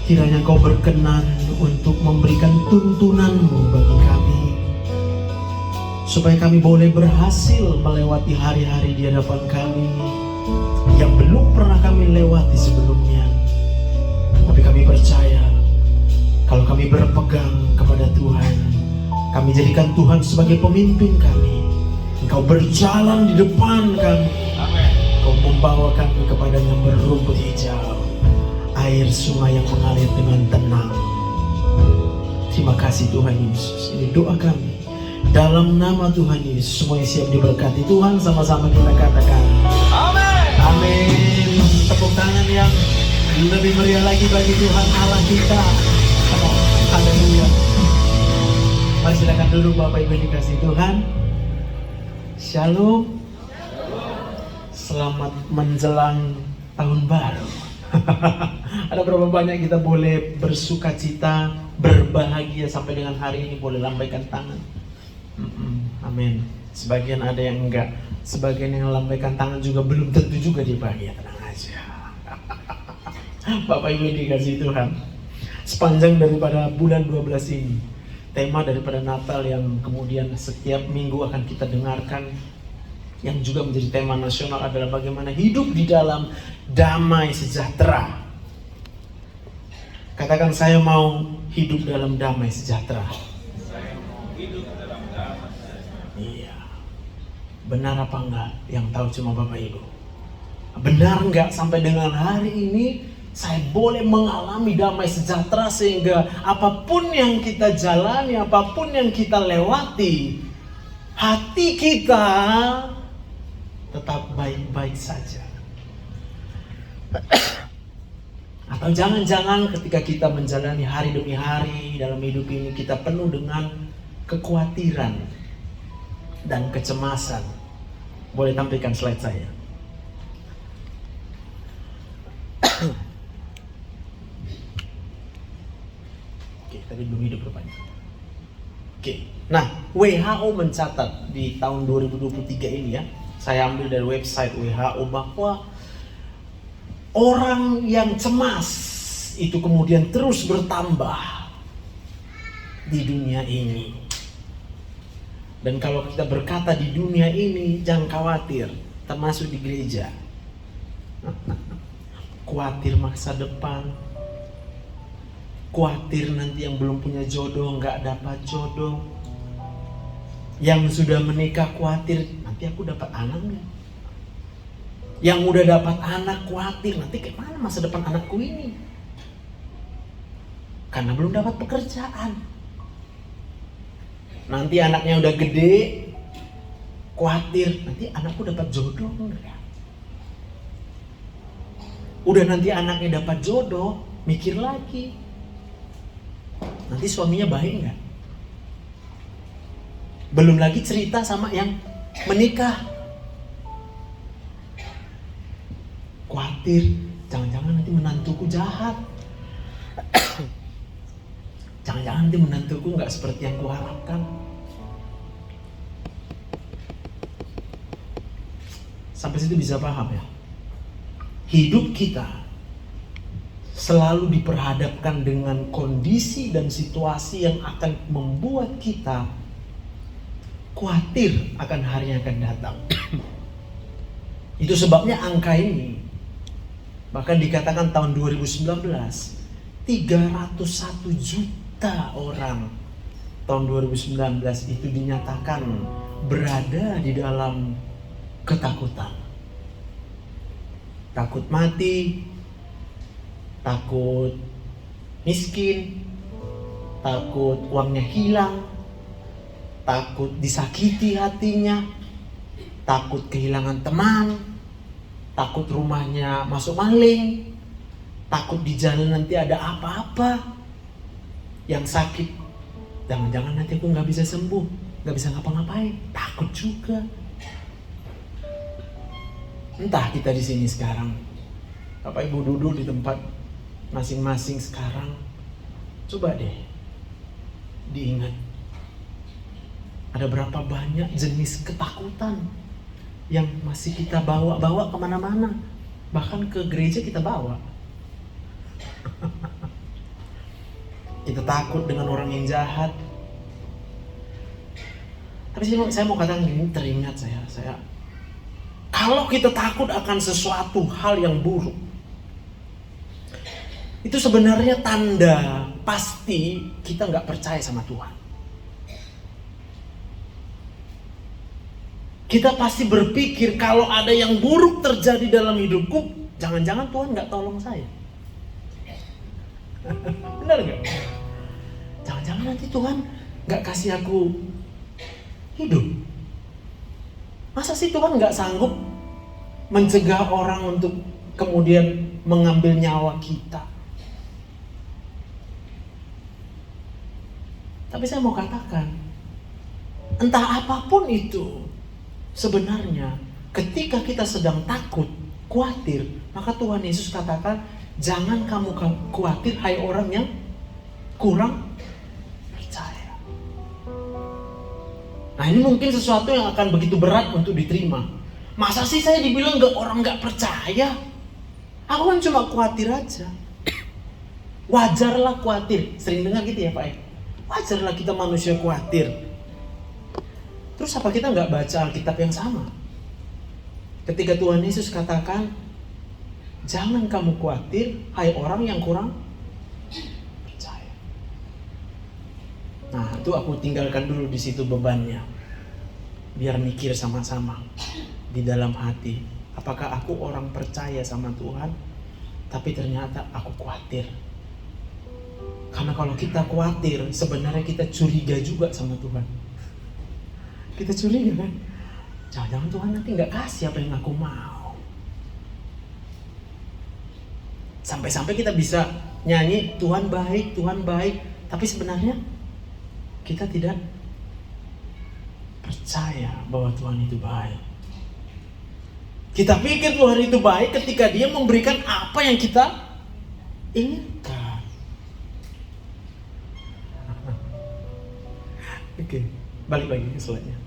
Kiranya Kau berkenan untuk memberikan tuntunan-Mu bagi kami, supaya kami boleh berhasil melewati hari-hari di hadapan kami yang belum pernah kami lewati sebelumnya. Tapi kami percaya, kalau kami berpegang kepada Tuhan, kami jadikan Tuhan sebagai pemimpin kami, Engkau berjalan di depan kami, Kau membawa kami kepada yang berumput hijau, air sungai yang mengalir dengan tenang. Terima kasih Tuhan Yesus. Ini doa kami dalam nama Tuhan Yesus. Semua yang siap diberkati Tuhan, sama-sama kita katakan amin. Amin. Tepuk tangan yang lebih meriah lagi bagi Tuhan Allah kita. Haleluya. Mari silakan duduk Bapak Ibu yang dikasihi Tuhan. Shalom. Selamat menjelang tahun baru. Ada berapa banyak kita boleh bersuka cita, berbahagia sampai dengan hari ini, boleh lambaikan tangan. Amin. Sebagian ada yang enggak, sebagian yang lambaikan tangan juga belum tentu juga dia bahagia. Tenang aja. Bapak Ibu dikasih Tuhan, sepanjang daripada bulan 12 ini, tema daripada Natal yang kemudian setiap minggu akan kita dengarkan, yang juga menjadi tema nasional adalah bagaimana hidup di dalam damai sejahtera. Katakan, saya mau hidup dalam damai sejahtera. Iya. Benar apa enggak? Yang tahu cuma Bapak Ibu. Benar enggak sampai dengan hari ini saya boleh mengalami damai sejahtera, sehingga apapun yang kita jalani, apapun yang kita lewati, hati kita tetap baik-baik saja. Atau jangan-jangan ketika kita menjalani hari demi hari dalam hidup ini, kita penuh dengan kekhawatiran dan kecemasan. Boleh tampilkan slide saya. Oke, tadi belum hidup rupanya. Oke, nah WHO mencatat di tahun 2023 ini ya, saya ambil dari website WHO, bahwa orang yang cemas itu kemudian terus bertambah di dunia ini. Dan kalau kita berkata di dunia ini, jangan khawatir, termasuk di gereja. Khawatir masa depan, khawatir nanti yang belum punya jodoh nggak dapat jodoh, yang sudah menikah khawatir nanti aku dapat anak nggak, yang udah dapat anak khawatir nanti gimana masa depan anakku ini, karena belum dapat pekerjaan. Nanti anaknya udah gede, khawatir nanti anakku dapat jodoh enggak. Udah nanti anaknya dapat jodoh, mikir lagi, nanti suaminya baik enggak. Belum lagi cerita sama yang menikah, khawatir jangan-jangan nanti menantuku jahat, jangan-jangan nanti menantuku nggak seperti yang kuharapkan. Sampai situ bisa paham ya? Hidup kita selalu diperhadapkan dengan kondisi dan situasi yang akan membuat kita khawatir akan hari yang akan datang. Itu sebabnya angka ini, bahkan dikatakan tahun 2019 301 juta orang tahun 2019 itu dinyatakan berada di dalam ketakutan. Takut mati, takut miskin, takut uangnya hilang, takut disakiti hatinya, takut kehilangan teman, takut rumahnya masuk maling, takut di jalan nanti ada apa-apa. Yang sakit, jangan-jangan nanti aku gak bisa sembuh, gak bisa ngapa-ngapain, takut juga. Entah kita di sini sekarang, Bapak Ibu duduk di tempat masing-masing sekarang, coba deh diingat, ada berapa banyak jenis ketakutan yang masih kita bawa kemana-mana, bahkan ke gereja kita bawa. Kita takut dengan orang yang jahat. Tapi saya mau katakan gini, teringat saya kalau kita takut akan sesuatu hal yang buruk, itu sebenarnya tanda pasti kita nggak percaya sama Tuhan. Kita pasti berpikir kalau ada yang buruk terjadi dalam hidupku, jangan-jangan Tuhan nggak tolong saya. Benar nggak? Jangan-jangan nanti Tuhan nggak kasih aku hidup. Masa sih Tuhan nggak sanggup mencegah orang untuk kemudian mengambil nyawa kita? Tapi saya mau katakan, entah apapun itu, sebenarnya ketika kita sedang takut, khawatir, maka Tuhan Yesus katakan, jangan kamu khawatir, hai orang yang kurang percaya. Nah, ini mungkin sesuatu yang akan begitu berat untuk diterima. Masa sih saya dibilang orang nggak percaya? Aku kan cuma khawatir aja. Wajarlah khawatir. Sering dengar gitu ya Pak ya? Wajarlah kita manusia khawatir. Terus apa kita nggak baca Alkitab yang sama? Ketika Tuhan Yesus katakan, jangan kamu khawatir, hai orang yang kurang percaya. Nah, itu aku tinggalkan dulu di situ bebannya. Biar mikir sama-sama di dalam hati. Apakah aku orang percaya sama Tuhan, tapi ternyata aku khawatir. Karena kalau kita khawatir, sebenarnya kita curiga juga sama Tuhan. Kita curiga kan? Jangan-jangan Tuhan nanti gak kasih apa yang aku mau. Sampai-sampai kita bisa nyanyi, Tuhan baik, tapi sebenarnya kita tidak percaya bahwa Tuhan itu baik. Kita pikir Tuhan itu baik ketika Dia memberikan apa yang kita inginkan. Oke, balik lagi ke slide-nya.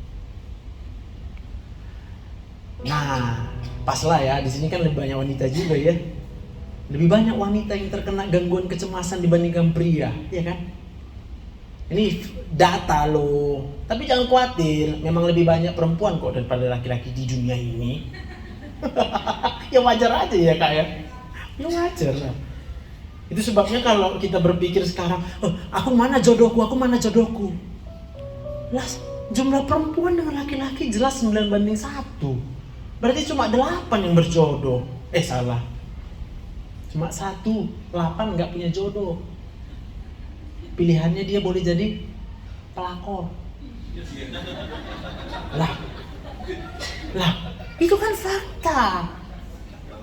Nah, pas lah ya, di sini kan lebih banyak wanita juga ya. Lebih banyak wanita yang terkena gangguan kecemasan dibandingkan pria, ya kan? Ini data loh. Tapi jangan khawatir, memang lebih banyak perempuan kok daripada laki-laki di dunia ini. Ya wajar aja ya Kak ya. Ya wajar lah. Itu sebabnya kalau kita berpikir sekarang, aku mana jodohku? Lah, jumlah perempuan dengan laki-laki jelas 9:1. Berarti cuma 8 yang berjodoh. Salah. Cuma 8 gak punya jodoh. Pilihannya dia boleh jadi pelakor. Lah, itu kan fakta.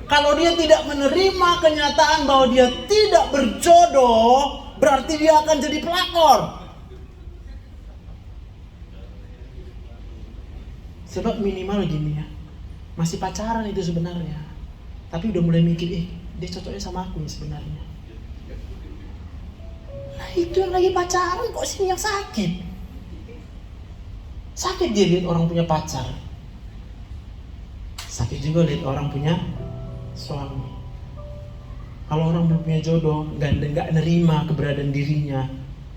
Kalau dia tidak menerima kenyataan bahwa dia tidak berjodoh, berarti dia akan jadi pelakor. Sebab minimal gini ya, masih pacaran itu sebenarnya, tapi udah mulai mikir, dia cocoknya sama aku nih sebenarnya. Nah itu yang lagi pacaran kok sini yang sakit. Sakit dia lihat orang punya pacar. Sakit juga lihat orang punya suami. Kalau orang belum punya jodoh, nggak nerima keberadaan dirinya,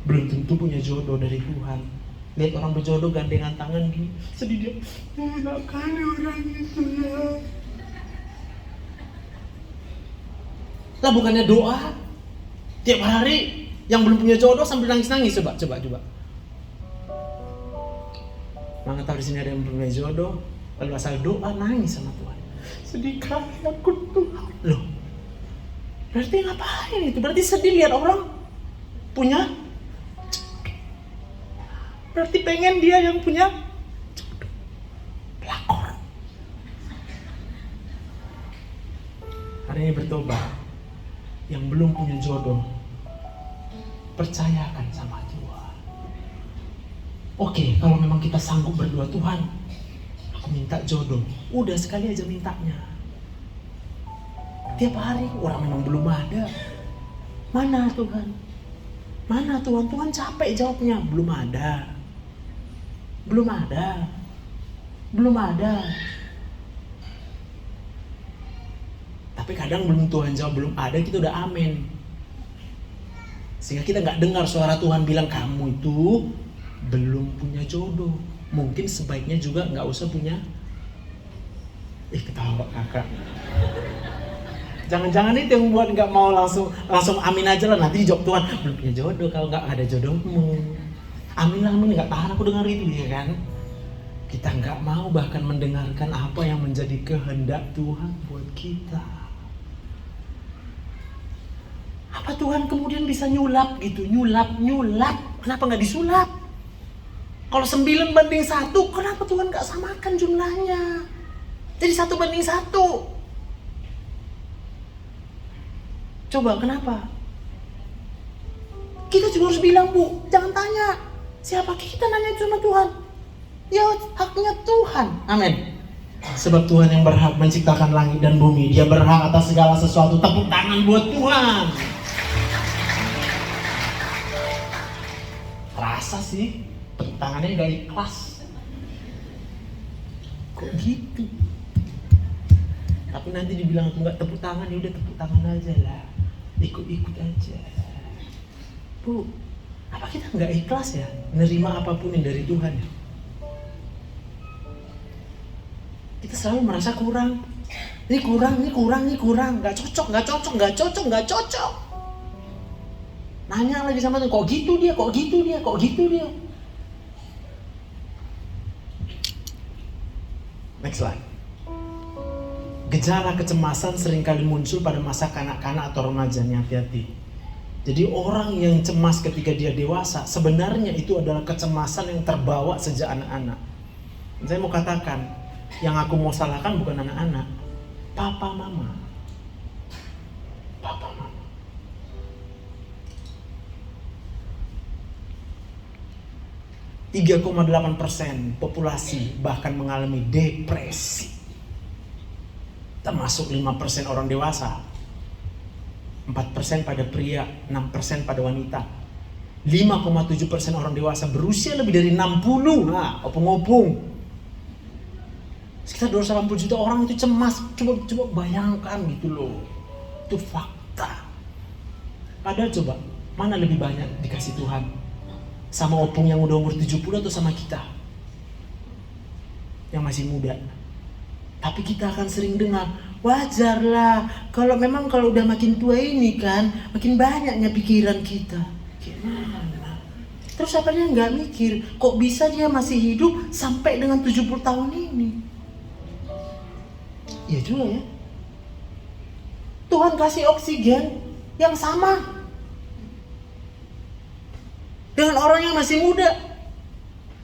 belum tentu punya jodoh dari Tuhan. Lihat orang berjodoh gandengan tangan gini, sedih dia. Enak kali orang itu ya. Lah bukannya doa tiap hari yang belum punya jodoh sambil nangis-nangis, coba. Mana tahu di sini ada yang belum punya jodoh, lalu asal doa nangis sama Tuhan. Sedih kali aku Tuhan. Loh, berarti ngapain itu? Berarti sedih lihat orang punya. Berarti pengen dia yang punya pelakor. Hari ini bertobat. Yang belum punya jodoh, percayakan sama Tuhan. Oke, kalau memang kita sanggup berdoa, Tuhan, aku minta jodoh. Udah sekali aja mintanya. Tiap hari orang memang belum ada. Mana Tuhan? Tuhan capek jawabnya. Belum ada. Tapi kadang belum Tuhan jawab belum ada, kita udah amin. Sehingga kita nggak dengar suara Tuhan bilang kamu itu belum punya jodoh. Mungkin sebaiknya juga nggak usah punya. Ketawa kakak. Jangan-jangan itu yang buat nggak mau langsung amin aja lah, nanti dijawab Tuhan belum punya jodoh kalau nggak ada jodohmu. Amin nggak tahan aku dengar itu ya kan. Kita nggak mau bahkan mendengarkan apa yang menjadi kehendak Tuhan buat kita. Apa Tuhan kemudian bisa nyulap gitu, nyulap? Kenapa nggak disulap? Kalau 9:1, kenapa Tuhan nggak samakan jumlahnya? Jadi 1:1. Coba kenapa? Kita juga harus bilang, Bu, jangan tanya siapa kita, nanya sama Tuhan. Ya haknya Tuhan. Amin. Sebab Tuhan yang berhak menciptakan langit dan bumi. Dia berhak atas segala sesuatu. Tepuk tangan buat Tuhan. Rasa sih tepuk tangannya gak ikhlas. Kok gitu? Tapi nanti dibilang enggak tepuk tangan, ya udah tepuk tangan aja lah. Ikut-ikut aja. Bu, apa kita nggak ikhlas ya nerima apapun yang dari Tuhan ya? Kita selalu merasa kurang. Ini kurang. Nggak cocok. Nanya lagi sama Tuhan, kok gitu dia. Next slide. Gejala kecemasan seringkali muncul pada masa kanak-kanak atau remaja. Hati-hati. Jadi orang yang cemas ketika dia dewasa, sebenarnya itu adalah kecemasan yang terbawa sejak anak-anak. Saya mau katakan, yang aku mau salahkan bukan anak-anak, papa mama. 3,8% populasi bahkan mengalami depresi. Termasuk 5% orang dewasa, 4% pada pria, 6% pada wanita. 5,7% orang dewasa berusia lebih dari 60. Nah, opung-opung. Sekitar 280 juta orang itu cemas. Coba bayangkan gitu loh. Itu fakta. Padahal coba, mana lebih banyak dikasih Tuhan? Sama opung yang udah umur 70 atau sama kita? Yang masih muda. Tapi kita akan sering dengar, wajarlah kalau udah makin tua ini kan, makin banyaknya pikiran kita. Gimana? Terus apa dia nggak mikir, kok bisa dia masih hidup sampai dengan 70 tahun ini? Iya juga ya. Tuhan kasih oksigen yang sama dengan orang yang masih muda.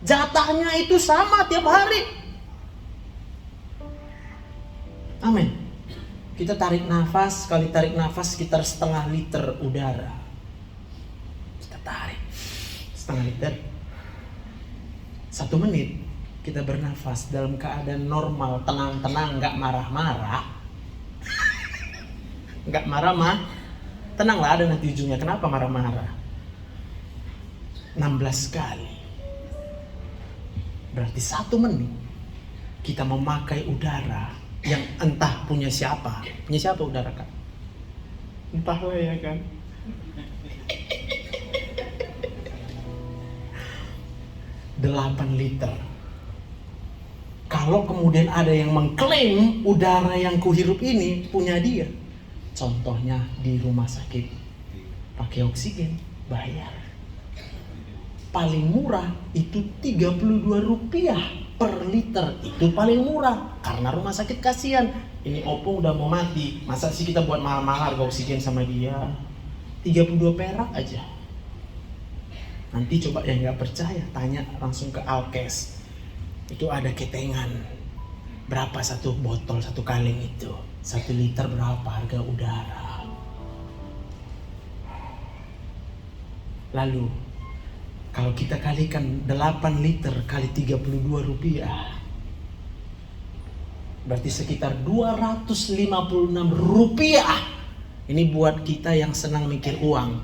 Jatahnya itu sama tiap hari. Amin. Kita tarik nafas, sekali tarik nafas sekitar setengah liter udara. Kita tarik setengah liter. 1 menit kita bernafas dalam keadaan normal, tenang-tenang, gak marah-marah. Gak marah-marah. Tenanglah, ada nanti ujungnya. Kenapa marah-marah? 16 kali. Berarti 1 menit kita memakai udara yang entah punya siapa udara kan? Entahlah ya kan. $8 liter. Kalau kemudian ada yang mengklaim udara yang kuhirup ini punya dia, contohnya di rumah sakit pakai oksigen, bayar. Paling murah itu Rp32 per liter, itu paling murah karena rumah sakit kasihan. Ini opung udah mau mati, masa sih kita buat mahal-mahal harga oksigen sama dia? 32 perak aja. Nanti coba yang nggak percaya tanya langsung ke Alkes, itu ada ketengan berapa satu botol, satu kaleng itu 1 liter berapa harga udara. Lalu kalau kita kalikan 8 liter kali Rp32, berarti sekitar Rp256. Ini buat kita yang senang mikir uang.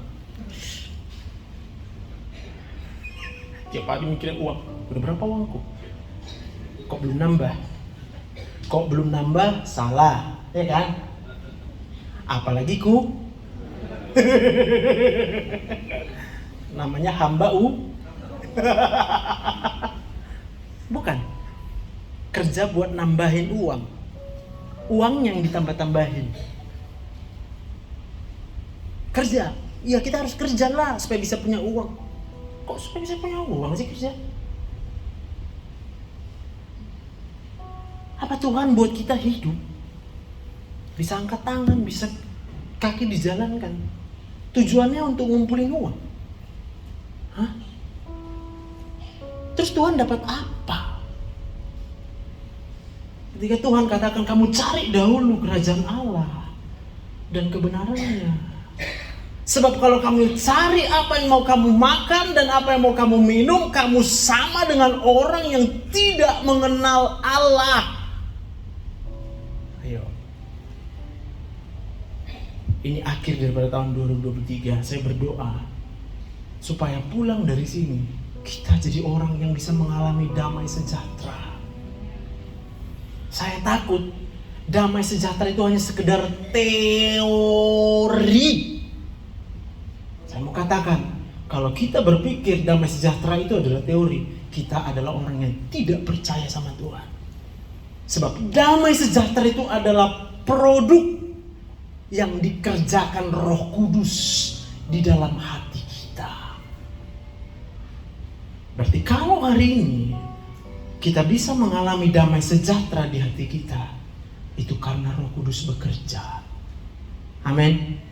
Tiap hari mikirin uang. Udah berapa uangku? Kok belum nambah? Salah, ya kan? Apalagi Namanya hamba bukan. Kerja buat nambahin uang. Uang yang ditambah-tambahin. Kerja. Ya kita harus kerja lah supaya bisa punya uang. Kok supaya bisa punya uang sih kerja? Apa Tuhan buat kita hidup? Bisa angkat tangan, bisa kaki dijalankan. Tujuannya untuk ngumpulin uang. Hah? Terus Tuhan dapat apa? Ketika Tuhan katakan kamu cari dahulu kerajaan Allah dan kebenarannya. Sebab kalau kamu cari apa yang mau kamu makan dan apa yang mau kamu minum, kamu sama dengan orang yang tidak mengenal Allah. Ayo. Ini akhir daripada tahun 2023. Saya berdoa supaya pulang dari sini kita jadi orang yang bisa mengalami damai sejahtera. Saya takut damai sejahtera itu hanya sekedar teori. Saya mau katakan, kalau kita berpikir damai sejahtera itu adalah teori, kita adalah orang yang tidak percaya sama Tuhan. Sebab damai sejahtera itu adalah produk yang dikerjakan Roh Kudus di dalam hati kita. Berarti kalau hari ini kita bisa mengalami damai sejahtera di hati kita, itu karena Roh Kudus bekerja. Amin.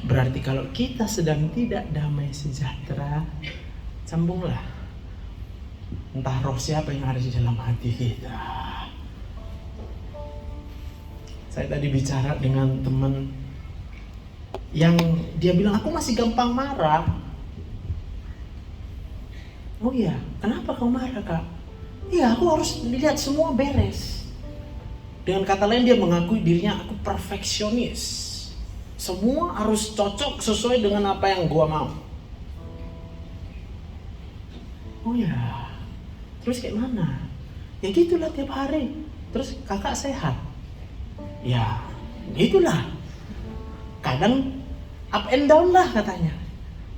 Berarti kalau kita sedang tidak damai sejahtera, sambunglah. Entah roh siapa yang ada di dalam hati kita. Saya tadi bicara dengan teman yang dia bilang, aku masih gampang marah. Oh iya, kenapa kau marah kak? Iya, aku harus lihat semua beres. Dengan kata lain dia mengakui dirinya, aku perfeksionis. Semua harus cocok sesuai dengan apa yang gua mau. Oh ya, terus kayak mana? Ya gitulah tiap hari. Terus kakak sehat? Ya gitulah. Kadang up and down lah katanya.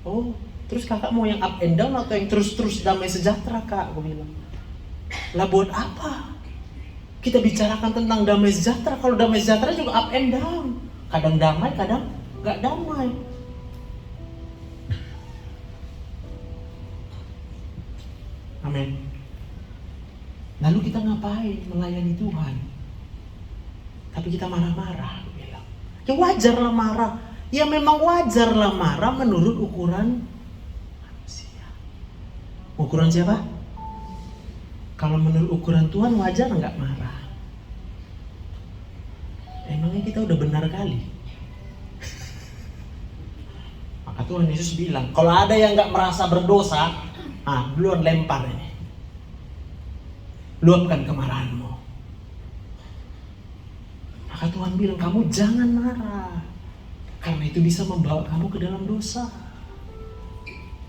Oh, terus kakak mau yang up and down atau yang terus-terus damai sejahtera kak? Gue bilang. Lah buat apa? Kita bicarakan tentang damai sejahtera. Kalau damai sejahtera juga up and down. Kadang damai, kadang gak damai. Amin. Lalu kita ngapain melayani Tuhan? Tapi kita marah-marah. Ya wajarlah marah. Ya memang wajarlah marah menurut ukuran manusia. Ukuran siapa? Kalau menurut ukuran Tuhan wajar gak marah? Emangnya kita udah benar kali? Maka Tuhan Yesus bilang, kalau ada yang gak merasa berdosa, duluan lempar ini. Luapkan kemarahanmu. Maka Tuhan bilang, kamu jangan marah. Karena itu bisa membawa kamu ke dalam dosa.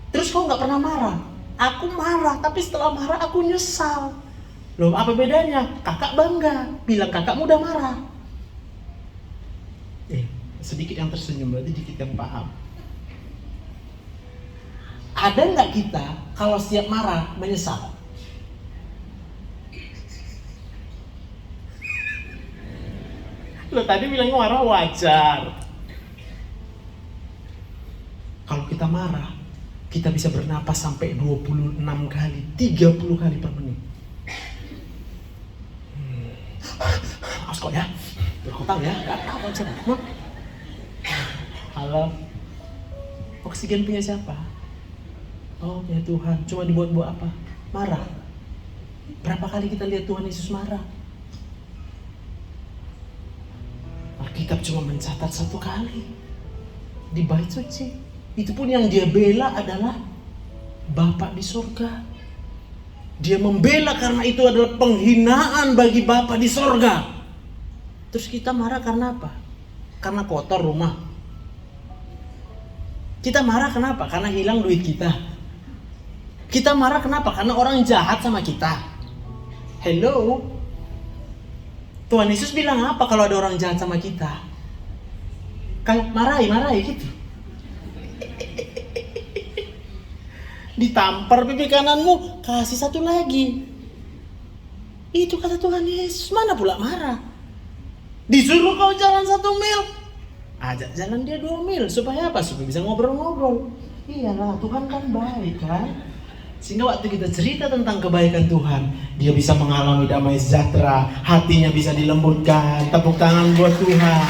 Terus kau gak pernah marah? Aku marah, tapi setelah marah aku nyesal. Loh, apa bedanya? Kakak bangga, bilang kakakmu udah marah. Sedikit yang tersenyum, berarti dikit yang paham. Ada nggak kita kalau setiap marah menyesal? Lo tadi bilangnya marah wajar. Kalau kita marah, kita bisa bernapas sampai 26 kali, 30 kali per menit. Awas kok ya, berhutang ya, gak tahu aja. Halo, oksigen punya siapa? Oh, punya Tuhan. Cuma dibuat-buat apa? Marah. Berapa kali kita lihat Tuhan Yesus marah? Alkitab cuma mencatat 1 kali di bait suci. Itu pun yang dia bela adalah Bapa di surga. Dia membela karena itu adalah penghinaan bagi Bapa di surga. Terus kita marah karena apa? Karena kotor rumah. Kita marah kenapa? Karena hilang duit kita. Kita marah kenapa? Karena orang jahat sama kita. Hello? Tuhan Yesus bilang apa kalau ada orang jahat sama kita? Kayak marahi gitu. Ditampar pipi kananmu, kasih satu lagi. Itu kata Tuhan Yesus, mana pula marah. Disuruh kau jalan 1 mil, ajak jalan dia 2 mil. Supaya apa? Supaya bisa ngobrol-ngobrol. Iyalah, Tuhan kan baik kan. Sehingga waktu kita cerita tentang kebaikan Tuhan, dia bisa mengalami damai sejahtera, hatinya bisa dilembutkan. Tepuk tangan buat Tuhan.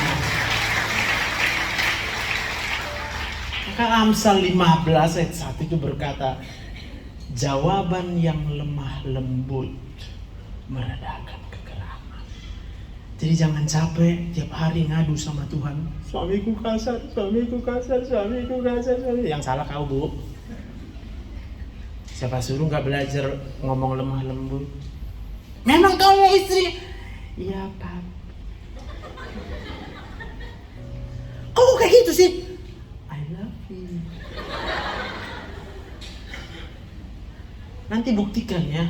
Maka Amsal 15 ayat 1 itu berkata, jawaban yang lemah lembut meredakan kegeraman. Jadi jangan capek tiap hari ngadu sama Tuhan. Suamiku kasar, suamiku kasar, suamiku kasar, suamiku. Yang salah kau, Bu. Siapa suruh gak belajar ngomong lemah lembut? Memang kamu istri? Iya, Pak. Kok kayak gitu sih? I love you. Nanti buktikan ya.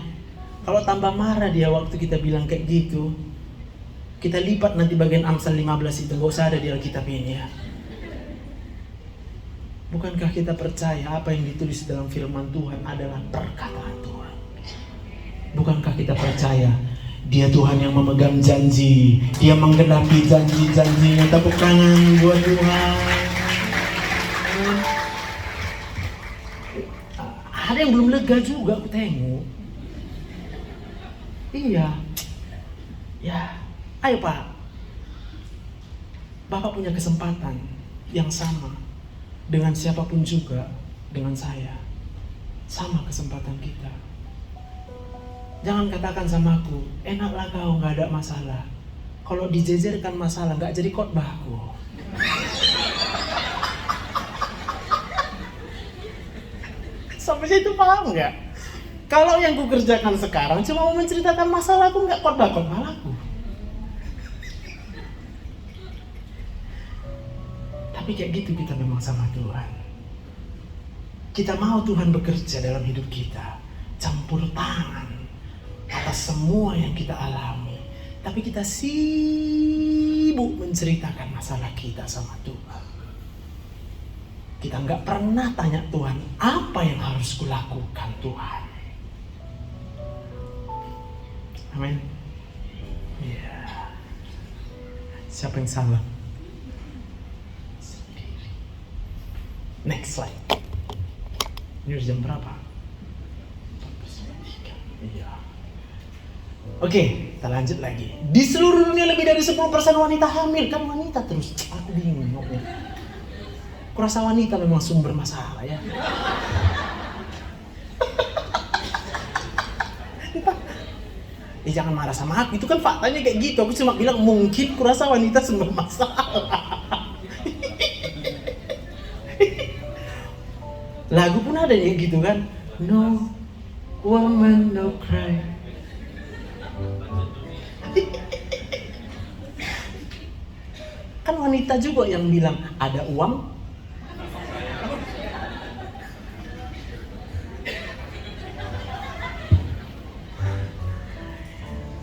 Kalau tambah marah dia waktu kita bilang kayak gitu, kita lipat nanti bagian Amsal 15 itu. Gak usah ada di Alkitab ini ya. Bukankah kita percaya apa yang ditulis dalam firman Tuhan adalah perkataan Tuhan? Bukankah kita percaya dia Tuhan yang memegang janji, dia menggenapi janji-janjinya? Tepuk tangan buat Tuhan. Ada yang belum lega juga aku tengok. Iya. Ya, ayo Pak. Bapak punya kesempatan yang sama dengan siapapun juga, dengan saya. Sama kesempatan kita. Jangan katakan sama aku, enaklah kau gak ada masalah. Kalau dijejerkan masalah gak jadi khotbahku. Sampai situ paham gak? Kalau yang ku kerjakan sekarang cuma mau menceritakan masalahku, gak khotbah-khotbah aku. Tapi kayak gitu kita memang sama Tuhan. Kita mau Tuhan bekerja dalam hidup kita, campur tangan atas semua yang kita alami. Tapi kita sibuk menceritakan masalah kita sama Tuhan. Kita nggak pernah tanya Tuhan, apa yang harus kulakukan Tuhan? Amin. Ya. Siapa yang salah? Next slide. Ini udah jam berapa? 4:03. Iya. Oke, kita lanjut lagi. Di seluruh dunia lebih dari 10% wanita hamil. Kan wanita terus. Aku bingung. Kurasa wanita memang sumber masalah ya. Jangan marah sama aku. Itu kan faktanya kayak gitu. Aku cuma bilang mungkin kurasa wanita sumber masalah. Lagu pun ada ya gitu kan. No woman no cry. Kan wanita juga yang bilang ada uang.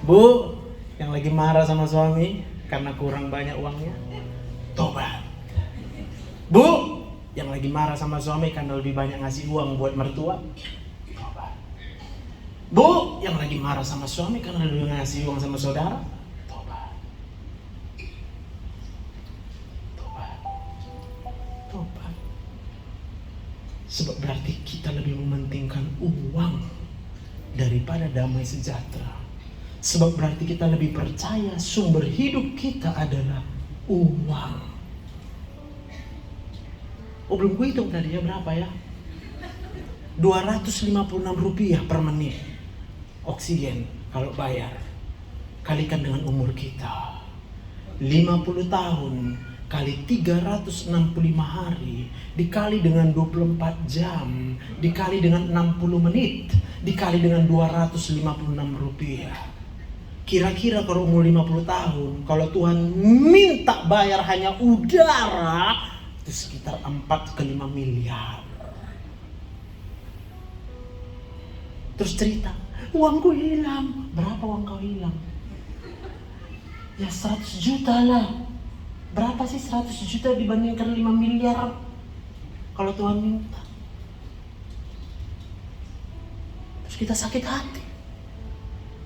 Bu, yang lagi marah sama suami karena kurang banyak uangnya, tobat. Bu, yang lagi marah sama suami karena lebih banyak ngasih uang buat mertua, tobat. Bu, yang lagi marah sama suami karena lebih ngasih uang sama saudara, tobat. Tobat. Tobat. Sebab berarti kita lebih mementingkan uang daripada damai sejahtera. Sebab berarti kita lebih percaya sumber hidup kita adalah uang. Oh, belum gue hitung tadi ya berapa ya? Rp256 per menit oksigen kalau bayar. Kalikan dengan umur kita 50 tahun kali 365 hari dikali dengan 24 jam dikali dengan 60 menit dikali dengan Rp256. Kira-kira kalau umur 50 tahun, kalau Tuhan minta bayar hanya udara, itu sekitar 4 ke 5 miliar. Terus cerita, uangku hilang. Berapa uang kau hilang? Ya 100 juta lah. Berapa sih 100 juta dibandingkan 5 miliar? Kalau Tuhan minta. Terus kita sakit hati.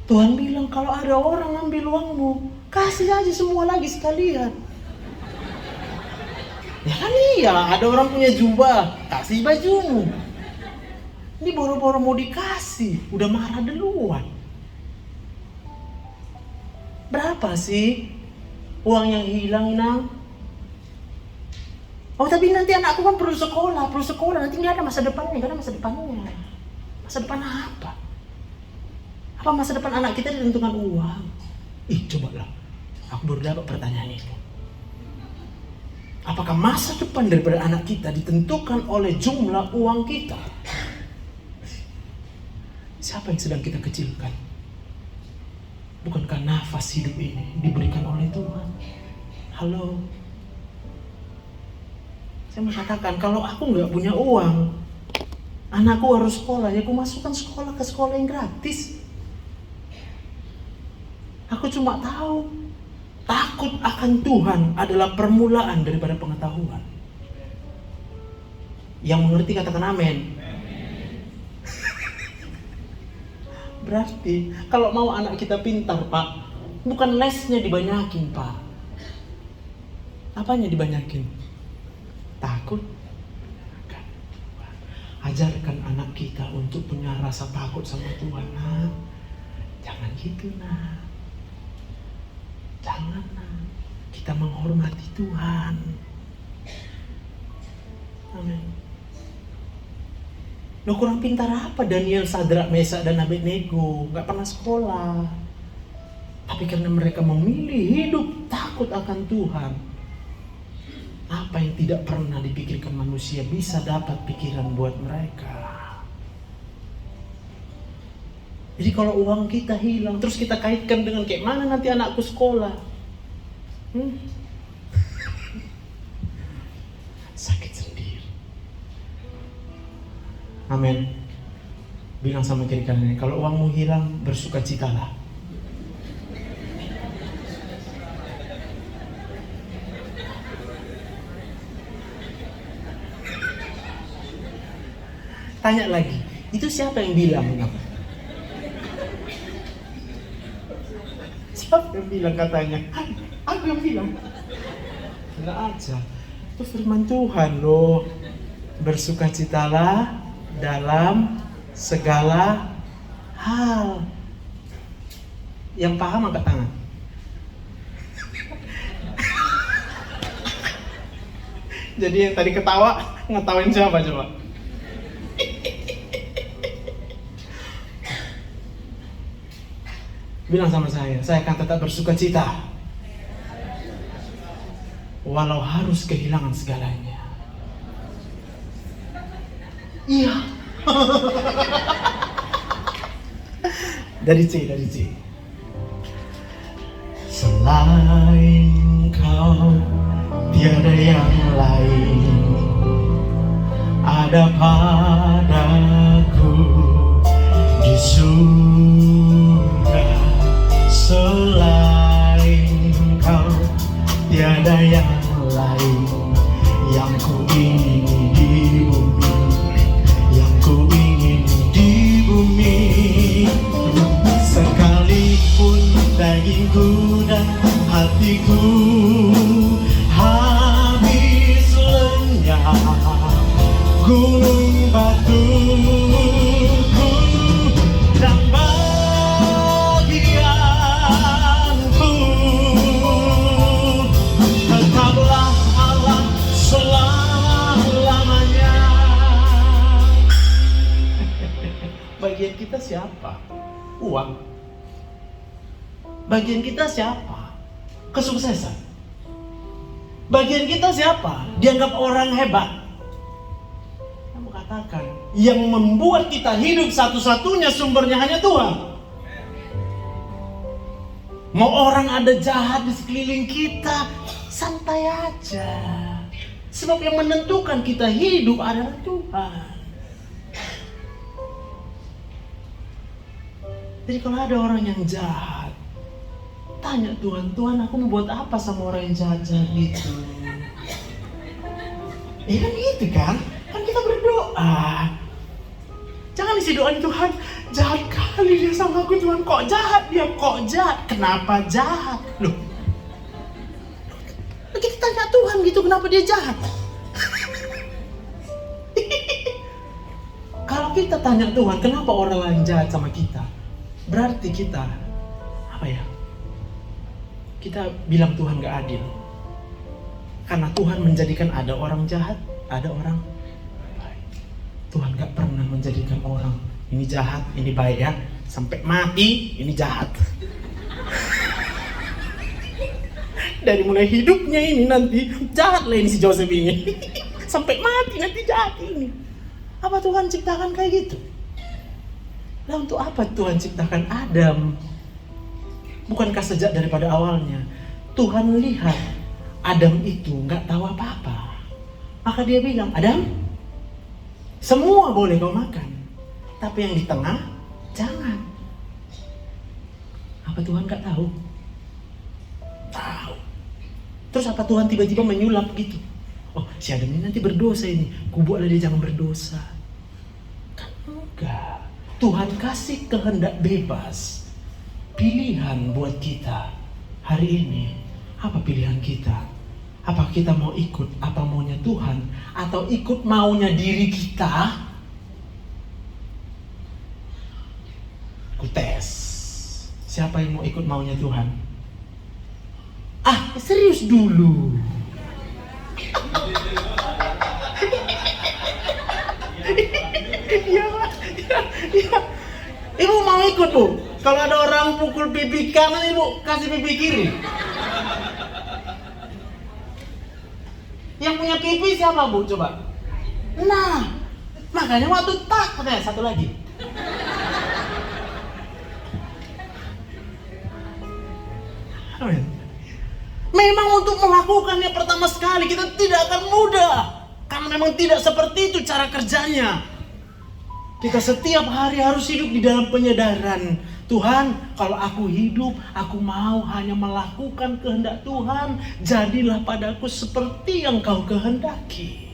Tuhan bilang kalau ada orang ambil uangmu, kasih aja semua lagi sekalian. Ya kan iya, ada orang punya jubah, kasih bajumu. Ini boro-boro mau dikasih, udah marah duluan. Berapa sih uang yang hilang, Inang? Oh tapi nanti anakku kan perlu sekolah, nanti nggak ada masa depannya, Masa depan apa? Apa masa depan anak kita ditentukan uang? Cobalah, aku baru dapat pertanyaan itu. Apakah masa depan daripada anak kita ditentukan oleh jumlah uang kita? Siapa yang sedang kita kecilkan? Bukankah nafas hidup ini diberikan oleh Tuhan? Halo? Saya mengatakan kalau aku nggak punya uang, anakku harus sekolah, ya aku masukkan sekolah ke sekolah yang gratis. Aku cuma tahu takut akan Tuhan adalah permulaan daripada pengetahuan. Yang mengerti katakan amin. Berarti kalau mau anak kita pintar, Pak, bukan lesnya dibanyakin, Pak. Apanya dibanyakin? Takut. Ajarkan anak kita untuk punya rasa takut sama Tuhan. Nah, jangan gitu, nah. Jangan, nah. Kita menghormati Tuhan. Amin. Lo kurang pintar apa Daniel, Sadrak, Mesak, dan Abednego? Gak pernah sekolah. Tapi karena mereka memilih hidup takut akan Tuhan, apa yang tidak pernah dipikirkan manusia bisa dapat pikiran buat mereka. Jadi kalau uang kita hilang, terus kita kaitkan dengan kayak mana nanti anakku sekolah. Sakit sendiri. Amin. Bilang sama kiri kanan, kalau uangmu hilang, bersukacitalah. Tanya lagi, itu siapa yang bilang? Siapa yang bilang katanya? Aku yang bilang. Enggak aja. Itu firman Tuhan loh. Bersukacitalah dalam segala hal. Yang paham angkat tangan. Jadi yang tadi ketawa, ngetawain siapa coba? Bilang sama saya akan tetap bersukacita walau harus kehilangan segalanya. Iya. Dari C. Selain kau tiada yang lain ada padaku di surga. Selain kau tiada yang lain yang ku ingini di bumi, yang ku ingini di bumi. Sekalipun dagingku dan hatiku habis lenyap, gunung batu dan bagianku tetaplah Allah selama-lamanya. Bagian kita siapa? Uang. Bagian kita siapa? Kesuksesan. Bagian kita siapa? Dianggap orang hebat. Kamu katakan, yang membuat kita hidup satu-satunya sumbernya hanya Tuhan. Mau orang ada jahat di sekeliling kita, santai aja. Sebab yang menentukan kita hidup adalah Tuhan. Jadi kalau ada orang yang jahat, tanya Tuhan, Tuhan aku mau buat apa sama orang yang jahat-jahat gitu? Kan gitu kan? Kan kita berdoa. Jangan isi doain Tuhan, Jahat kali dia sama aku Tuhan. Kok jahat dia? Kok jahat? Kenapa jahat? Loh, kita tanya Tuhan gitu, kenapa dia jahat? Kalau kita tanya Tuhan, kenapa orang lain jahat sama kita? Berarti kita, apa ya? Kita bilang Tuhan gak adil. Karena Tuhan menjadikan ada orang jahat, ada orang baik. Tuhan gak pernah menjadikan orang ini jahat, ini baik ya. Sampai mati, ini jahat. Dari mulai hidupnya ini nanti, jahat lah ini si Joseph ini. Sampai mati nanti jahat ini. Apa Tuhan ciptakan kayak gitu? Lah untuk apa Tuhan ciptakan Adam? Bukankah sejak daripada awalnya Tuhan lihat Adam itu gak tahu apa-apa. Maka dia bilang, Adam, semua boleh kau makan, tapi yang di tengah, jangan. Apa Tuhan gak tahu? Tahu. Terus apa Tuhan tiba-tiba menyulap gitu? Oh, si Adam ini nanti berdosa ini, kubuatlah dia jangan berdosa. Kan enggak. Tuhan kasih kehendak bebas. Pilihan buat kita hari ini. Apa pilihan kita? Apa kita mau ikut apa maunya Tuhan, atau ikut maunya diri kita? Ku tes. Siapa yang mau ikut maunya Tuhan? Serius dulu. Iya. Ibu mau ikut, Bu? Kalau ada orang pukul pipi kanan, Ibu kasih pipi kiri. Yang punya pipi siapa, Bu? Coba. Nah, makanya waktu tak katanya satu lagi. Amin. Memang untuk melakukannya pertama sekali kita tidak akan mudah, karena memang tidak seperti itu cara kerjanya. Kita setiap hari harus hidup di dalam penyadaran, Tuhan, kalau aku hidup, aku mau hanya melakukan kehendak Tuhan. Jadilah padaku seperti yang Kau kehendaki.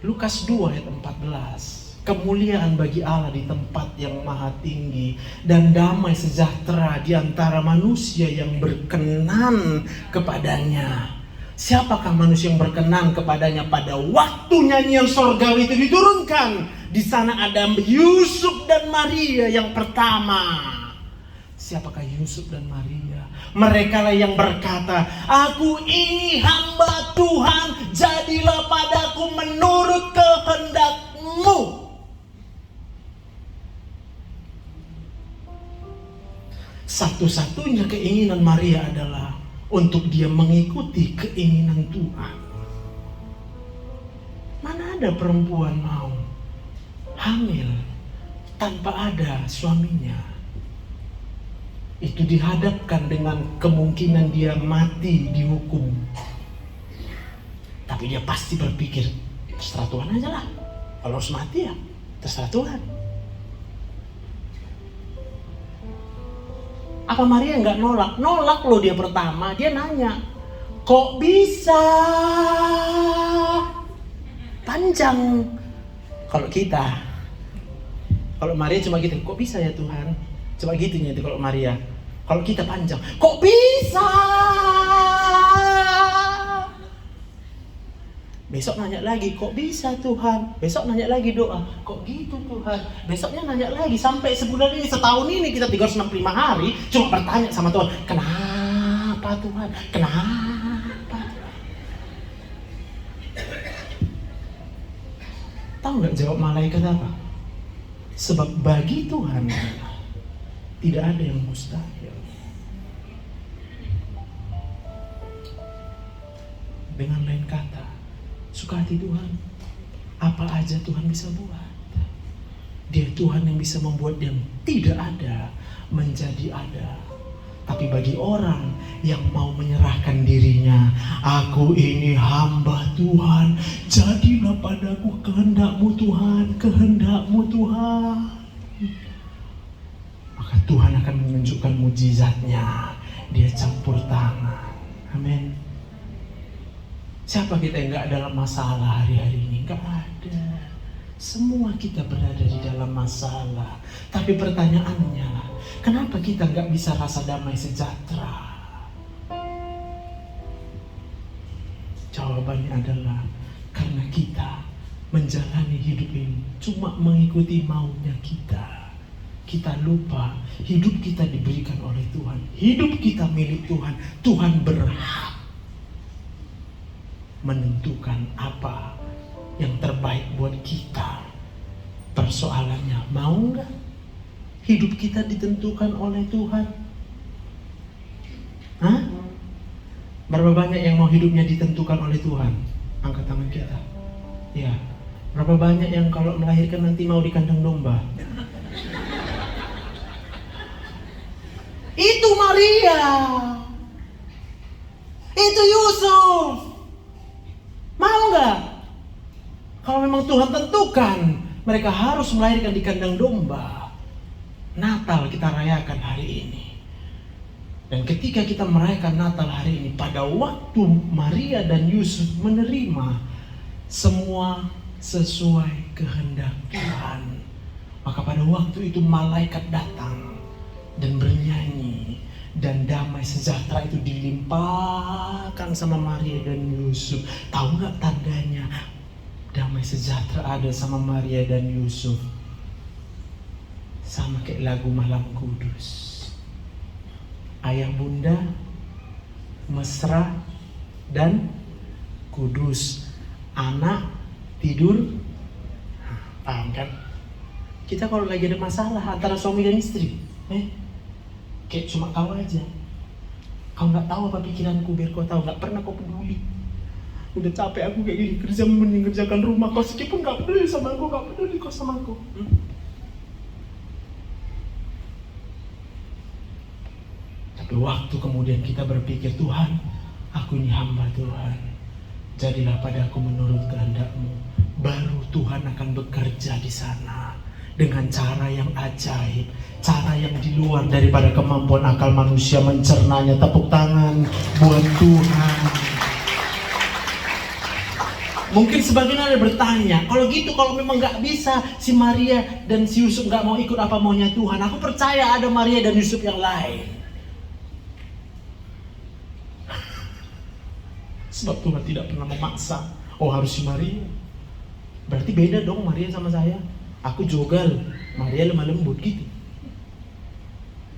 Lukas 2 ayat 14. Kemuliaan bagi Allah di tempat yang maha tinggi, dan damai sejahtera di antara manusia yang berkenan kepadanya. Siapakah manusia yang berkenan kepadanya pada waktu nyanyian sorgawi itu diturunkan? Di sana ada Yusuf dan Maria yang pertama. Siapakah Yusuf dan Maria? Merekalah yang berkata, aku ini hamba Tuhan, jadilah padaku menurut kehendak-Mu. Satu-satunya keinginan Maria adalah untuk dia mengikuti keinginan Tuhan. Mana ada perempuan mau hamil tanpa ada suaminya? Itu dihadapkan dengan kemungkinan dia mati dihukum. Tapi dia pasti berpikir, terserah Tuhan aja lah. Kalau harus mati ya terserah Tuhan. Apa Maria nggak nolak? Nolak loh dia pertama. Dia nanya, kok bisa panjang? Kalau kita, kalau Maria cuma gitu, kok bisa ya Tuhan? Coba gitunya itu kalau Maria. Kalau kita panjang, kok bisa? Besok nanya lagi, kok bisa Tuhan? Besok nanya lagi doa, kok gitu Tuhan? Besoknya nanya lagi, sampai sebulan ini, setahun ini kita 365 hari cuma bertanya sama Tuhan, kenapa Tuhan? Kenapa? Tahu nggak jawab malaikat apa? Sebab bagi Tuhan tidak ada yang mustahil. Dengan lain kata, suka hati Tuhan, apa aja Tuhan bisa buat. Dia Tuhan yang bisa membuat yang tidak ada menjadi ada. Tapi bagi orang yang mau menyerahkan dirinya, aku ini hamba Tuhan, jadilah padaku kehendak-Mu Tuhan, kehendak-Mu Tuhan. Maka Tuhan akan menunjukkan mujizatnya. Dia campur tangan. Amin. Siapa kita yang gak dalam masalah hari-hari ini? Gak ada. Semua kita berada di dalam masalah. Tapi pertanyaannya, kenapa kita nggak bisa rasa damai sejahtera? Jawabannya adalah karena kita menjalani hidup ini cuma mengikuti maunya kita. Kita lupa hidup kita diberikan oleh Tuhan. Hidup kita milik Tuhan. Tuhan berhak menentukan apa yang terbaik buat kita. Persoalannya, mau nggak hidup kita ditentukan oleh Tuhan? Hah? Berapa banyak yang mau hidupnya ditentukan oleh Tuhan? Angkat tangan kita. Ya. Berapa banyak yang kalau melahirkan nanti mau di kandang domba? Itu Maria. Itu Yusuf. Mau nggak? Kalau memang Tuhan tentukan mereka harus melahirkan di kandang domba. Natal kita rayakan hari ini. Dan ketika kita merayakan Natal hari ini, pada waktu Maria dan Yusuf menerima semua sesuai kehendak Tuhan, maka pada waktu itu malaikat datang dan bernyanyi, dan damai sejahtera itu dilimpahkan sama Maria dan Yusuf. Tahu nggak tandanya damai sejahtera ada sama Maria dan Yusuf? Sama kayak lagu Malam Kudus. Ayah bunda mesra dan kudus, anak tidur. Paham kan? Kita kalau lagi ada masalah antara suami dan istri, kayak cuma kau aja. Kau nggak tahu apa pikiranku, biar kau tahu. Nggak pernah kau peduli. Udah capek aku kayak gini, kerja mengerjakan rumah. Kau meskipun nggak peduli sama aku, nggak peduli kau sama aku. Tapi waktu kemudian kita berpikir, Tuhan, aku ini hamba Tuhan, jadilah padaku menurut kehendak-Mu. Baru Tuhan akan bekerja di sana dengan cara yang ajaib, cara yang di luar daripada kemampuan akal manusia mencernanya. Tepuk tangan buat Tuhan. Mungkin sebagian ada bertanya, kalau gitu, kalau memang nggak bisa si Maria dan si Yusuf nggak mau ikut apa maunya Tuhan, aku percaya ada Maria dan Yusuf yang lain. Sebab Tuhan tidak pernah memaksa, oh harus si Maria. Berarti beda dong Maria sama saya. Aku jogal, Maria lemah lembut gitu.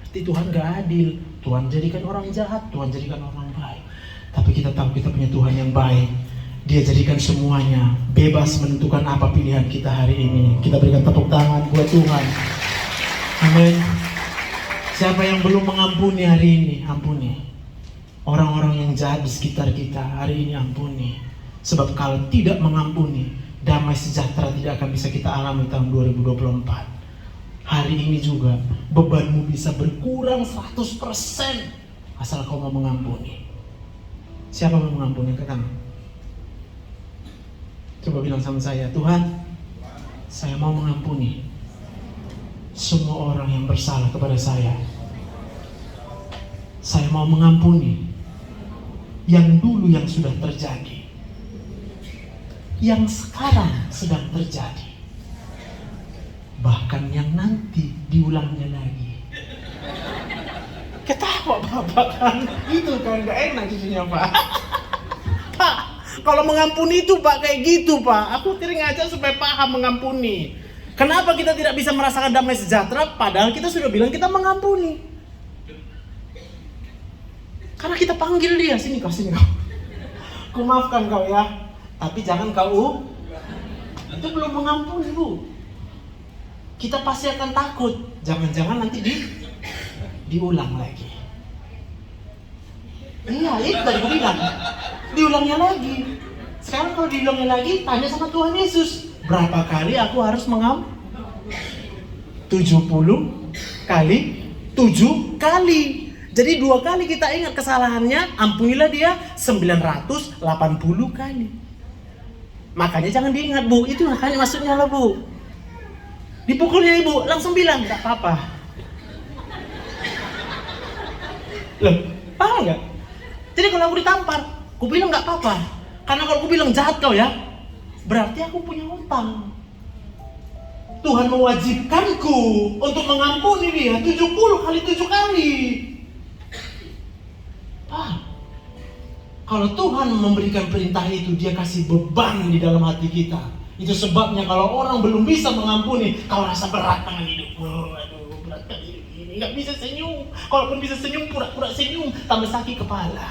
Berarti Tuhan gak adil. Tuhan jadikan orang jahat, Tuhan jadikan orang baik. Tapi kita tahu kita punya Tuhan yang baik. Dia jadikan semuanya bebas menentukan apa pilihan kita hari ini. Kita berikan tepuk tangan buat Tuhan. Amin. Siapa yang belum mengampuni hari ini, ampuni. Orang-orang yang jahat di sekitar kita hari ini ampuni. Sebab kalau tidak mengampuni, damai sejahtera tidak akan bisa kita alami tahun 2024. Hari ini juga bebanmu bisa berkurang 100% asal kau mau mengampuni. Siapa mau mengampuni? Angkat tangan. Coba bilang sama saya, Tuhan, saya mau mengampuni semua orang yang bersalah kepada saya. Saya mau mengampuni yang dulu yang sudah terjadi, yang sekarang sedang terjadi, bahkan yang nanti diulangnya lagi. Ketawa Bapak kan, gitu kan, gak enak cucunya Pak. Pak, kalau mengampuni itu Pak kayak gitu Pak, aku tering aja supaya paham mengampuni. Kenapa kita tidak bisa merasakan damai sejahtera padahal kita sudah bilang kita mengampuni? Karena kita panggil dia, sini kau, sini kau. Ku maafkan kau ya, tapi jangan kau. Itu belum mengampuni Bu. Kita pasti akan takut, jangan-jangan nanti diulang lagi. Iya, itu tadi gue bilang, diulangnya lagi. Sekarang kalau diulangnya lagi, tanya sama Tuhan Yesus, berapa kali aku harus mengampuni? 70 kali 7 kali. Jadi 2 kali kita ingat kesalahannya, ampunilah dia 980 kali. Makanya jangan diingat Bu, itu makanya maksudnya lah Bu. Dipukulnya Ibu, langsung bilang, gak apa-apa. Loh, paham gak? Jadi kalau aku ditampar, aku bilang gak apa-apa. Karena kalau aku bilang jahat kau ya, berarti aku punya hutang. Tuhan mewajibkanku untuk mengampuni dia 70 kali 7 kali. Kalau Tuhan memberikan perintah itu, dia kasih beban di dalam hati kita. Itu sebabnya kalau orang belum bisa mengampuni, kau rasa berat dengan hidup. Aduh, berat dengan hidup ini. Gak bisa senyum. Kalaupun bisa senyum, pura-pura senyum, tambah sakit kepala.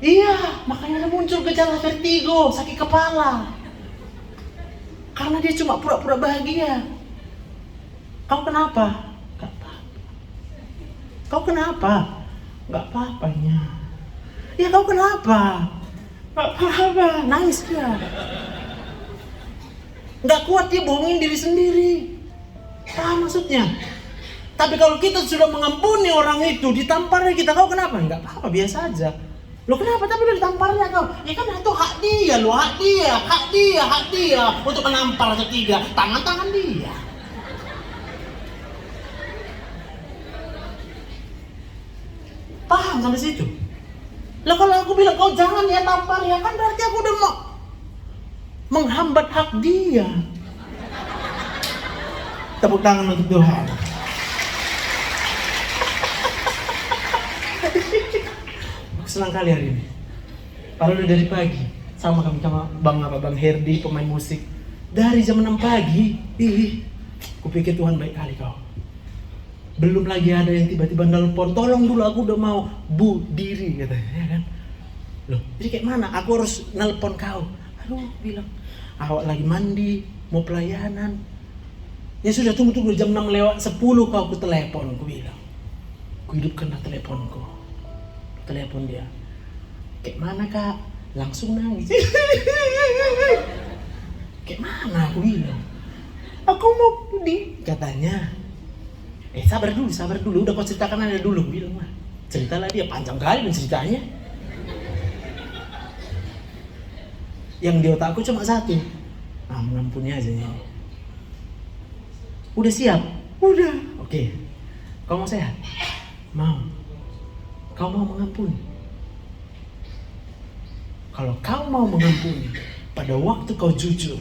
Iya, makanya muncul gejala vertigo, sakit kepala. Karena dia cuma pura-pura bahagia. Kau kenapa? Gak apa-apa. Kau kenapa? Gak apa-apanya. Ya kau kenapa? Gak apa-apa. Nangis dia. Gak kuat dia bohongin diri sendiri. Paham maksudnya? Tapi kalau kita sudah mengampuni orang itu, ditamparnya kita, kau kenapa? Gak apa-apa, biasa aja. Lo kenapa? Tapi udah ditamparnya kau. Ya kan itu hak dia, lo hak dia untuk menampar atau tidak. Tangan-tangan dia. Paham sampai situ? Lah kalau aku bilang kau jangan ya tampar ya, kan berarti aku udah mau menghambat hak dia. Tepuk tangan untuk Tuhan. Senang kali hari ini. Padahal udah dari pagi sama kami sama Bang Herdi, pemain musik. Dari jam 6 pagi, kupikir Tuhan baik kali kau. Belum lagi ada yang tiba-tiba nelpon, tolong dulu aku udah mau diri katanya, ya kan? Loh, jadi kayak mana? Aku harus nelpon kau. Aduh, bilang, awak lagi mandi, mau pelayanan. Ya sudah, tunggu jam 6 lewat 10 kau aku telepon, aku bilang. Aku hidupkanlah teleponku. Telepon dia. Kayak mana kak? Langsung nangis. Kayak mana? Aku bilang. Aku mau katanya. Sabar dulu, udah kau ceritakan aja dulu, bilang lah. Ceritalah dia, panjang kali dan ceritanya. Yang di otakku cuma satu. Mengampuni aja ya. Udah siap? Udah. Oke. Kau mau sehat? Mau. Kau mau mengampuni? Kalau kau mau mengampuni, pada waktu kau jujur,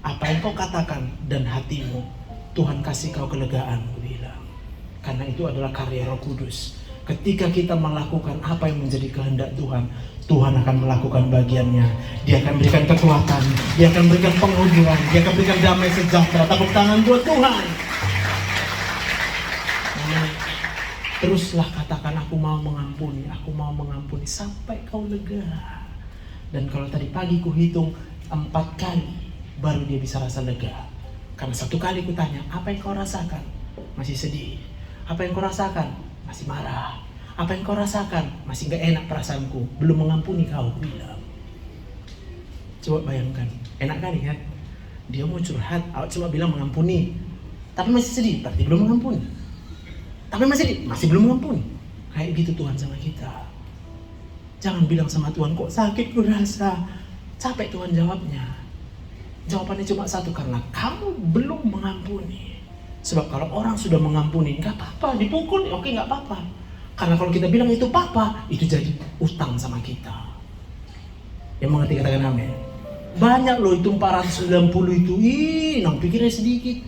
apa yang kau katakan dan hatimu, Tuhan kasih kau kelegaan, aku bilang. Karena itu adalah karya Roh Kudus. Ketika kita melakukan apa yang menjadi kehendak Tuhan, Tuhan akan melakukan bagiannya. Dia akan berikan kekuatan, dia akan berikan penguduran, dia akan berikan damai sejahtera. Tepuk tangan buat Tuhan. Teruslah katakan, aku mau mengampuni sampai kau lega. Dan kalau tadi pagi ku hitung 4 kali, baru dia bisa rasa lega. Karena 1 kali ku tanya, apa yang kau rasakan? Masih sedih. Apa yang kau rasakan? Masih marah. Apa yang kau rasakan? Masih gak enak perasaanku. Belum mengampuni kau, bilang. Coba bayangkan, enak kali kan? Dia mau curhat, awak cuma bilang mengampuni. Tapi masih sedih, berarti belum mengampuni. Tapi masih belum mengampuni. Kayak gitu Tuhan sama kita. Jangan bilang sama Tuhan, kok sakit ku rasa. Capek Tuhan jawabnya. Jawabannya cuma satu, karena kamu belum mengampuni. Sebab kalau orang sudah mengampuni, gak apa-apa, dipukul, oke gak apa-apa. Karena kalau kita bilang itu apa, itu jadi utang sama kita. Yang mengerti katakan amin. Banyak loh itu 490 itu, nang pikirnya sedikit.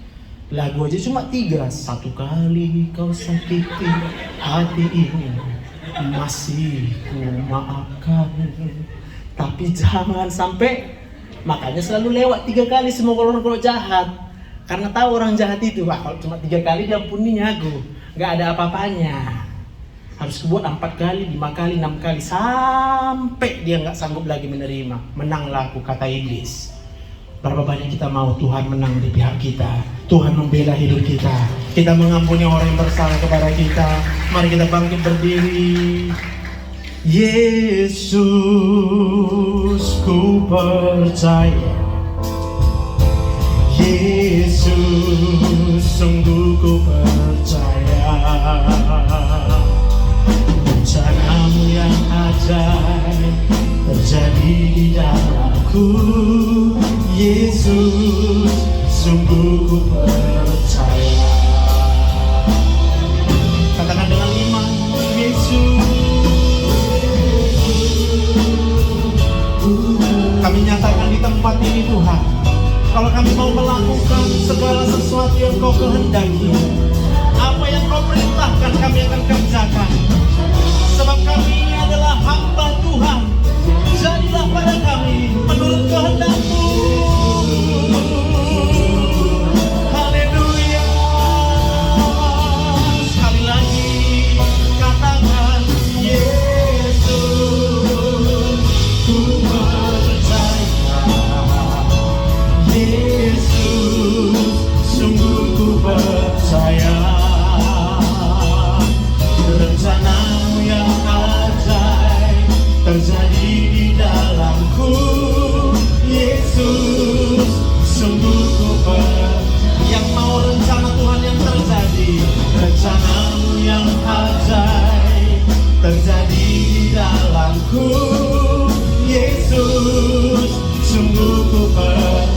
Lagu aja cuma 3. 1 kali kau sakiti hati ini, masih ku maafkan. Tapi jangan sampai, makanya selalu lewat 3 kali semua orang kalau jahat. Karena tahu orang jahat itu, kalau cuma 3 kali diampuninya aku, gak ada apa-apanya. Harus kubuat 4 kali, 5 kali, 6 kali, sampai dia gak sanggup lagi menerima. Menanglah aku, kata iblis. Berapa banyak kita mau Tuhan menang di pihak kita, Tuhan membela hidup kita, kita mengampuni orang yang bersalah kepada kita. Mari kita bangkit berdiri. Yesus, ku percaya. Yesus, sungguh ku percaya. Rencanamu yang ajaib terjadi di dalamku. Yesus, sungguh ku percaya. Katakan dengan iman, Yesus. Kami nyatakan di tempat ini Tuhan, kalau kami mau melakukan kehendaki, apa yang kau perintahkan kami akan kerjakan. Sebab kami ini adalah hamba Tuhan. Jadilah pada kami menurut kehendak-Mu. Haleluya. Sekali lagi katakan, Yesus, ku percaya. Yesus, sungguh ku percaya. Rencana-Mu yang ajaib terjadi di dalamku. Yesus, sungguh ku percaya. Yang mau rencana Tuhan yang terjadi, rencana-Mu yang ajaib terjadi di dalamku. Yesus, sungguh ku percaya.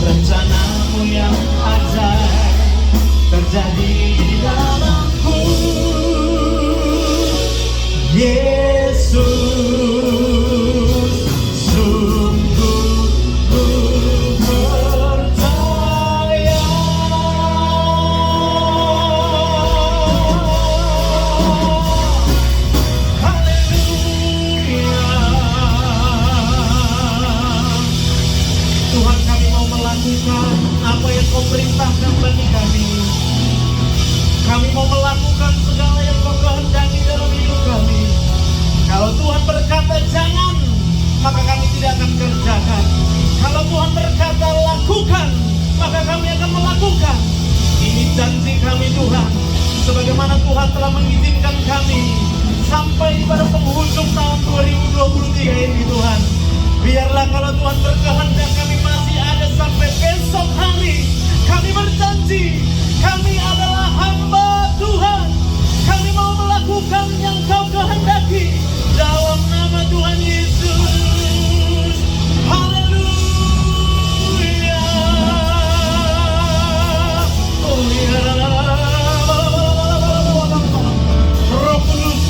Rencana-Mu yang ajaib terjadi di dalamku. Yesus, sungguh ku percaya. Haleluya. Tuhan, kami mau melakukan apa yang Kau perintahkan bagi kami. Kami mau melakukan segala yang Kau kehendaki dalam hidup kami. Kalau Tuhan berkata jangan, maka kami tidak akan kerjakan. Kalau Tuhan berkata lakukan, maka kami akan melakukan. Ini janji kami Tuhan. Sebagaimana Tuhan telah mengizinkan kami sampai pada penghujung tahun 2023 ini Tuhan. Biarlah kalau Tuhan berkehendak kami masih ada sampai besok hari. Kami berjanji, kami adalah hamba Tuhan. Kami mau melakukan yang Kau kehendaki dalam nama Tuhan Yesus. Haleluya. Oh ya. Roh Kudus,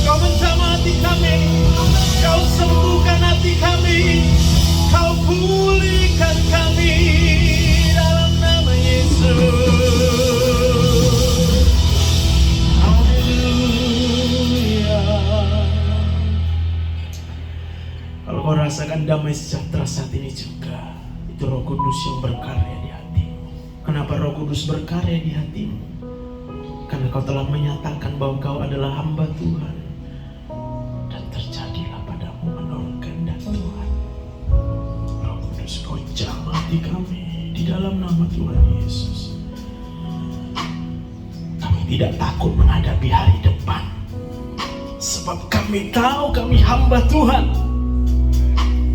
Kau menjamah hati kami. Kau sembuhkan hati kami. Kau pulihkan kami dalam nama Yesus. Kalau kau rasakan damai sejahtera saat ini juga, itu Roh Kudus yang berkarya di hatimu. Kenapa Roh Kudus berkarya di hatimu? Karena kau telah menyatakan bahwa kau adalah hamba Tuhan. Dan terjadilah padamu menurut kehendak Tuhan. Roh Kudus, kau jamah hati kami di dalam nama Tuhan Yesus. Kami tidak takut menghadapi hari depan. Sebab kami tahu kami hamba Tuhan.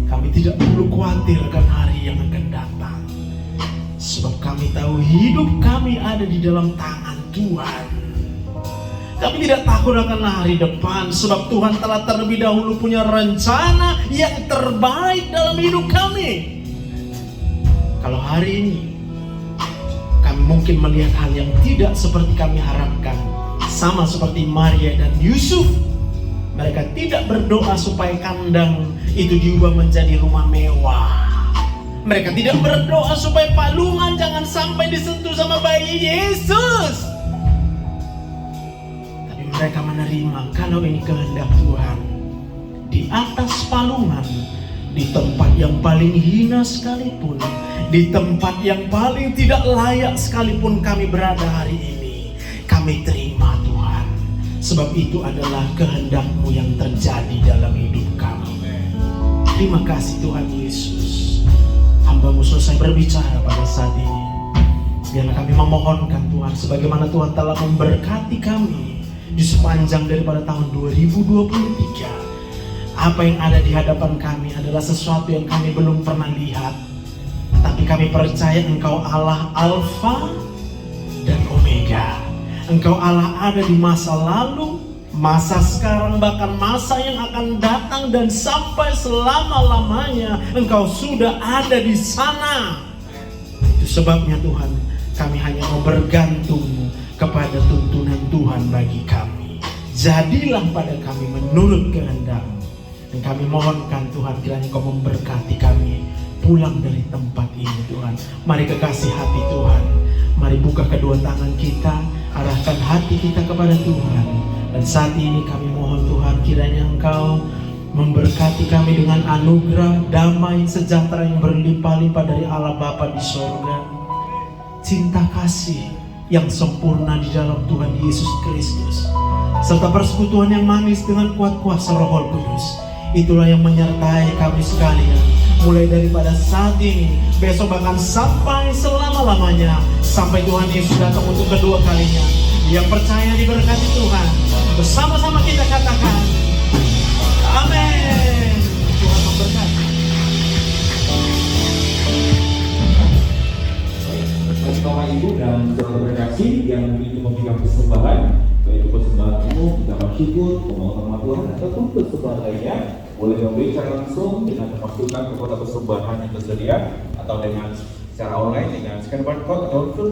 Kami tidak perlu khawatir akan hari yang akan datang. Sebab kami tahu hidup kami ada di dalam tangan Tuhan. Kami tidak takut akan hari depan. Sebab Tuhan telah terlebih dahulu punya rencana yang terbaik dalam hidup kami. Kalau hari ini kami mungkin melihat hal yang tidak seperti kami harapkan, sama seperti Maria dan Yusuf. Mereka tidak berdoa supaya kandang itu diubah menjadi rumah mewah. Mereka tidak berdoa supaya palungan jangan sampai disentuh sama bayi Yesus. Tapi mereka menerima kalau ini kehendak Tuhan. Di atas palungan, di tempat yang paling hina sekalipun, di tempat yang paling tidak layak sekalipun kami berada hari ini, kami terima Tuhan. Sebab itu adalah kehendak-Mu yang terjadi dalam hidup kami. Terima kasih Tuhan Yesus. Hamba-Mu selesai berbicara pada saat ini. Biarlah kami memohonkan Tuhan, sebagaimana Tuhan telah memberkati kami di sepanjang daripada tahun 2023. Apa yang ada di hadapan kami adalah sesuatu yang kami belum pernah lihat. Tapi kami percaya Engkau Allah Alfa dan Omega. Engkau Allah ada di masa lalu, masa sekarang, bahkan masa yang akan datang, dan sampai selama-lamanya Engkau sudah ada di sana. Itu sebabnya Tuhan, kami hanya mau bergantung kepada tuntunan Tuhan bagi kami. Jadilah pada kami menurut kehendak-Mu. Dan kami mohonkan Tuhan, kiranya Kau memberkati kami pulang dari tempat ini Tuhan. Mari kekasih hati Tuhan, mari buka kedua tangan kita, arahkan hati kita kepada Tuhan. Dan saat ini kami mohon Tuhan, kiranya Engkau memberkati kami dengan anugerah damai sejahtera yang berlimpah-limpah dari Allah Bapa di sorga, cinta kasih yang sempurna di dalam Tuhan Yesus Kristus, serta persekutuan yang manis dengan kuat kuasa Roh Kudus. Itulah yang menyertai kami sekalian, mulai daripada saat ini, besok bahkan sampai selama-lamanya, sampai Tuhan Yesus datang untuk kedua kalinya. Yang percaya diberkati Tuhan, bersama-sama kita katakan amin. Tuhan memberkati. Baik, Bapak Ibu dan saudara berkasih yang ingin memberikan persembahan, baik itu persembahan umum, ucapan syukur, pemohon nama Tuhan, ataupun persembahan lainnya, boleh memberi secara langsung dengan memasukkan kepada persembahan yang tersedia, atau dengan secara online dengan scan barcode atau